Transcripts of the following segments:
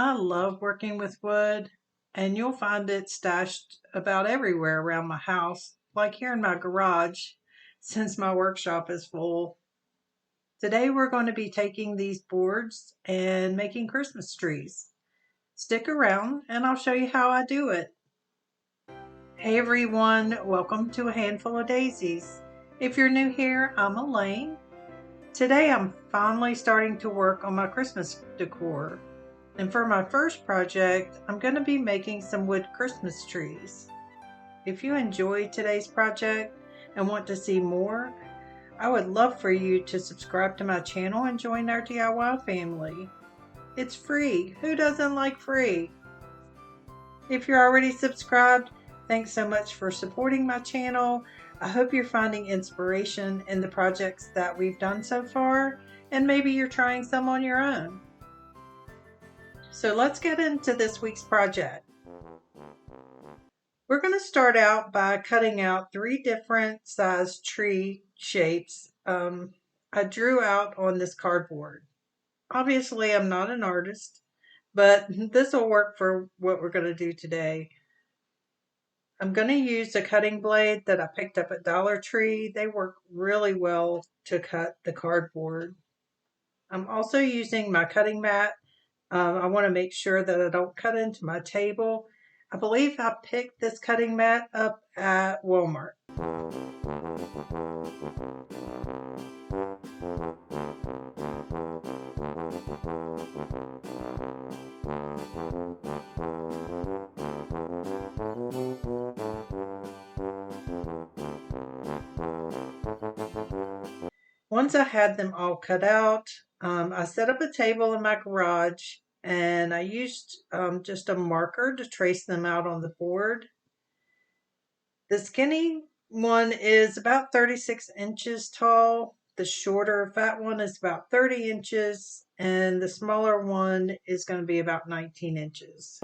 I love working with wood, and you'll find it stashed about everywhere around my house, like here in my garage, since my workshop is full. Today we're going to be taking these boards and making Christmas trees. Stick around and I'll show you how I do it. Hey everyone, welcome to A Handful of Daisies. If you're new here, I'm Elaine. Today I'm finally starting to work on my Christmas decor. And for my first project, I'm going to be making some wood Christmas trees. If you enjoyed today's project and want to see more, I would love for you to subscribe to my channel and join our DIY family. It's free. Who doesn't like free? If you're already subscribed, thanks so much for supporting my channel. I hope you're finding inspiration in the projects that we've done so far, and maybe you're trying some on your own. So let's get into this week's project. We're going to start out by cutting out 3 different size tree shapes I drew out on this cardboard. Obviously, I'm not an artist, but this will work for what we're going to do today. I'm going to use a cutting blade that I picked up at Dollar Tree. They work really well to cut the cardboard. I'm also using my cutting mat. I want to make sure that I don't cut into my table. I believe I picked this cutting mat up at Walmart. Once I had them all cut out, I set up a table in my garage and I used just a marker to trace them out on the board. The skinny one is about 36 inches tall. The shorter fat one is about 30 inches and the smaller one is going to be about 19 inches.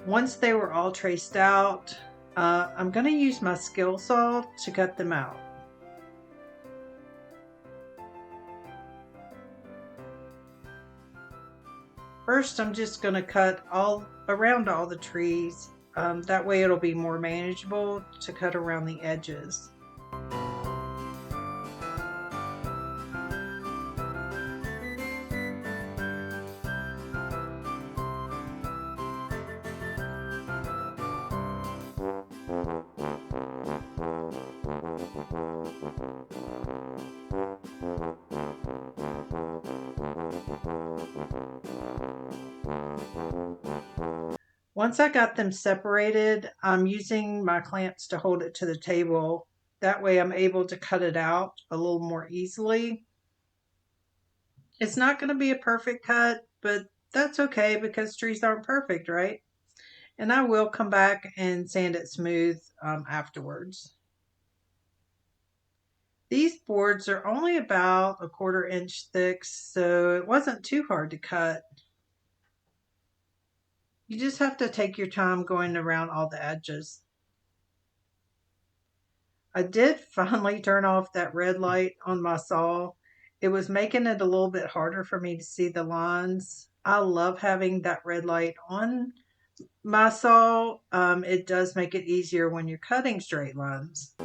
Once they were all traced out, I'm going to use my skill saw to cut them out. First, I'm just going to cut all around all the trees. That way it'll be more manageable to cut around the edges. Once I got them separated, I'm using my clamps to hold it to the table. That way I'm able to cut it out a little more easily. It's not going to be a perfect cut, but that's okay because trees aren't perfect, right? And I will come back and sand it smooth afterwards. These boards are only about a 1/4 inch thick, so it wasn't too hard to cut. You just have to take your time going around all the edges. I did finally turn off that red light on my saw. It was making it a little bit harder for me to see the lines. I love having that red light on my saw. It does make it easier when you're cutting straight lines.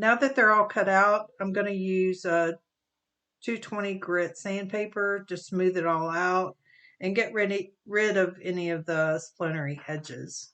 Now that they're all cut out, I'm going to use a 220 grit sandpaper to smooth it all out and get rid of any of the splintery edges.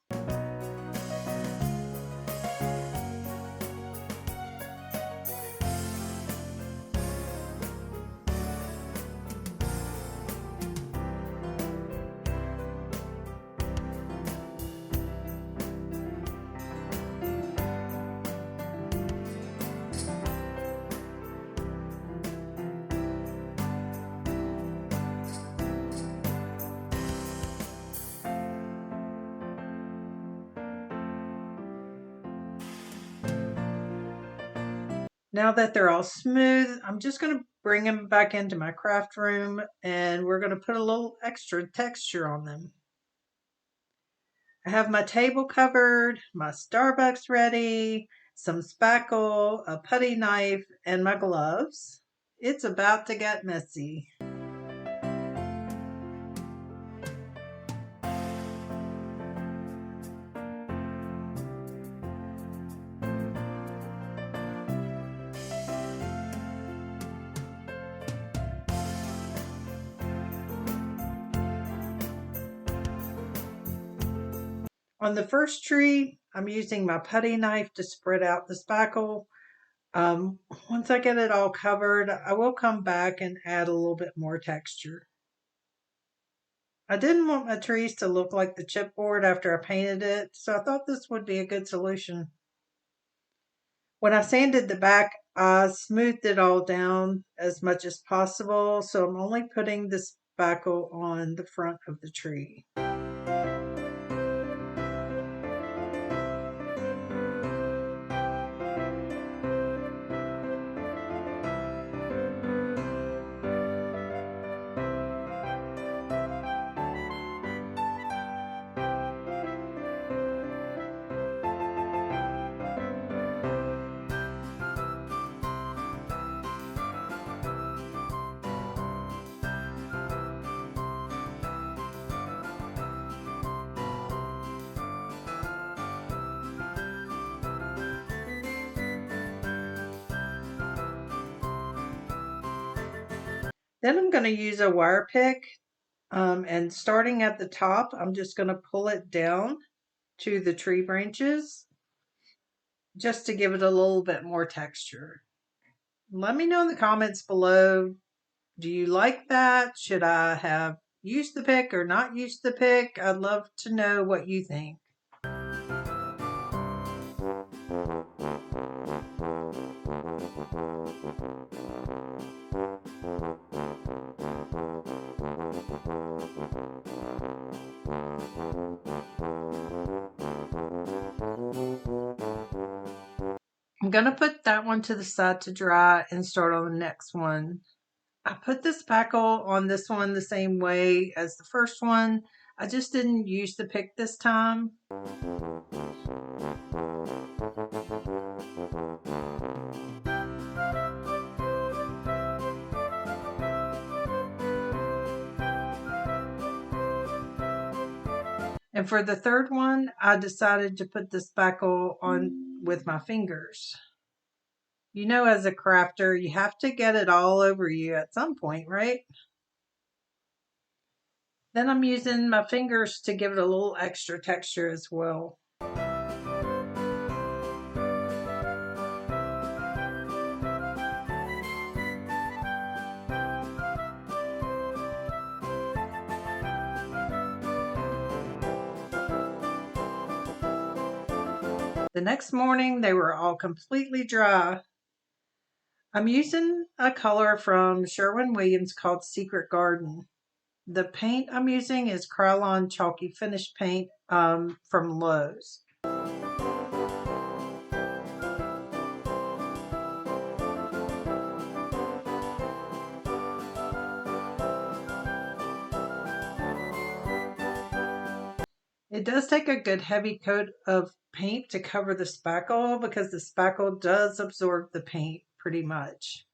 Now that they're all smooth, I'm just going to bring them back into my craft room and we're going to put a little extra texture on them. I have my table covered, my Starbucks ready, some spackle, a putty knife, and my gloves. It's about to get messy. On the first tree, I'm using my putty knife to spread out the spackle. Once I get it all covered, I will come back and add a little bit more texture. I didn't want my trees to look like the chipboard after I painted it, so I thought this would be a good solution. When I sanded the back, I smoothed it all down as much as possible, so I'm only putting the spackle on the front of the tree. Then I'm going to use a wire pick, and starting at the top, I'm just going to pull it down to the tree branches just to give it a little bit more texture. Let me know in the comments below, do you like that? Should I have used the pick or not used the pick? I'd love to know what you think. I'm going to put that one to the side to dry and start on the next one. I put the spackle on this one the same way as the first one. I just didn't use the pick this time. And for the third one, I decided to put the spackle on with my fingers. You know, as a crafter, you have to get it all over you at some point, right? Then I'm using my fingers to give it a little extra texture as well. The next morning, they were all completely dry. I'm using a color from Sherwin-Williams called Secret Garden. The paint I'm using is Krylon Chalky Finish paint from Lowe's. It does take a good heavy coat of paint to cover the spackle because the spackle does absorb the paint pretty much.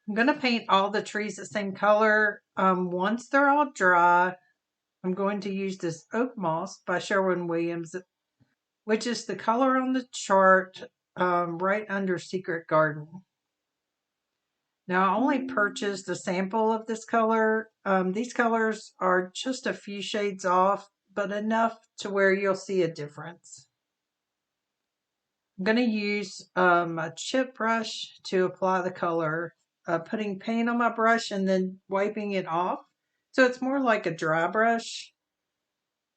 I'm going to paint all the trees the same color. Once they're all dry, I'm going to use this oak moss by Sherwin-Williams, which is the color on the chart right under Secret Garden. Now, I only purchased a sample of this color. These colors are just a few shades off, but enough to where you'll see a difference. I'm going to use a chip brush to apply the color, putting paint on my brush and then wiping it off. So it's more like a dry brush,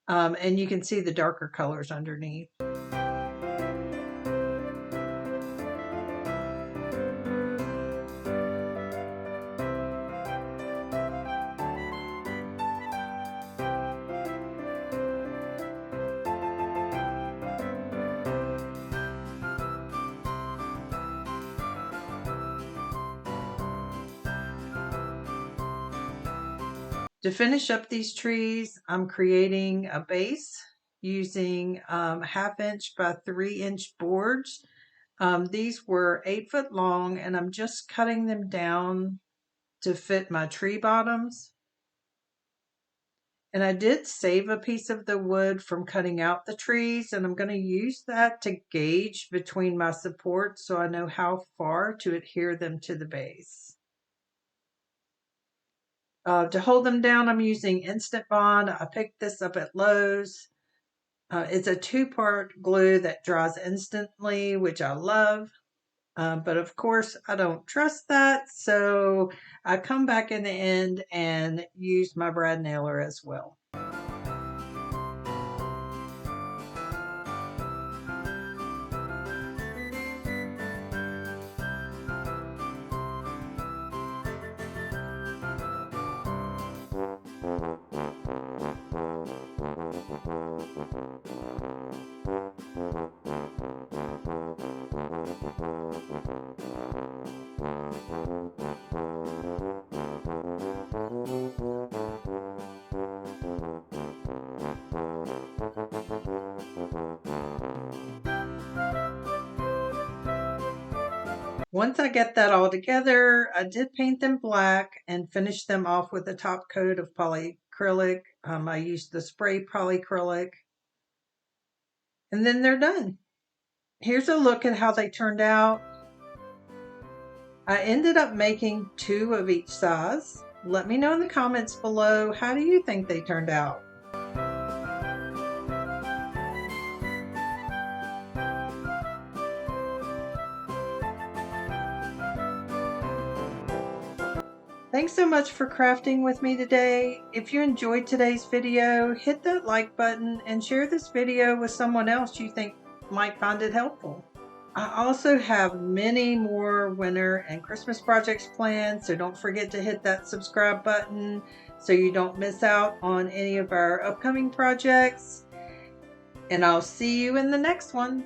and you can see the darker colors underneath. To finish up these trees, I'm creating a base using 1/2 inch by 3 inch boards. These were 8 foot long, and I'm just cutting them down to fit my tree bottoms. And I did save a piece of the wood from cutting out the trees, and I'm going to use that to gauge between my supports so I know how far to adhere them to the base. To hold them down, I'm using Instant Bond. I picked this up at Lowe's. It's a 2-part glue that dries instantly, which I love. But of course, I don't trust that. So I come back in the end and use my brad nailer as well. Once I get that all together, I did paint them black and finish them off with a top coat of polyacrylic. I used the spray polyacrylic, and then they're done. Here's a look at how they turned out. I ended up making 2 of each size. Let me know in the comments below, how do you think they turned out? Thanks so much for crafting with me today. If you enjoyed today's video, hit that like button and share this video with someone else you think might find it helpful. I also have many more winter and Christmas projects planned, so don't forget to hit that subscribe button so you don't miss out on any of our upcoming projects. And I'll see you in the next one.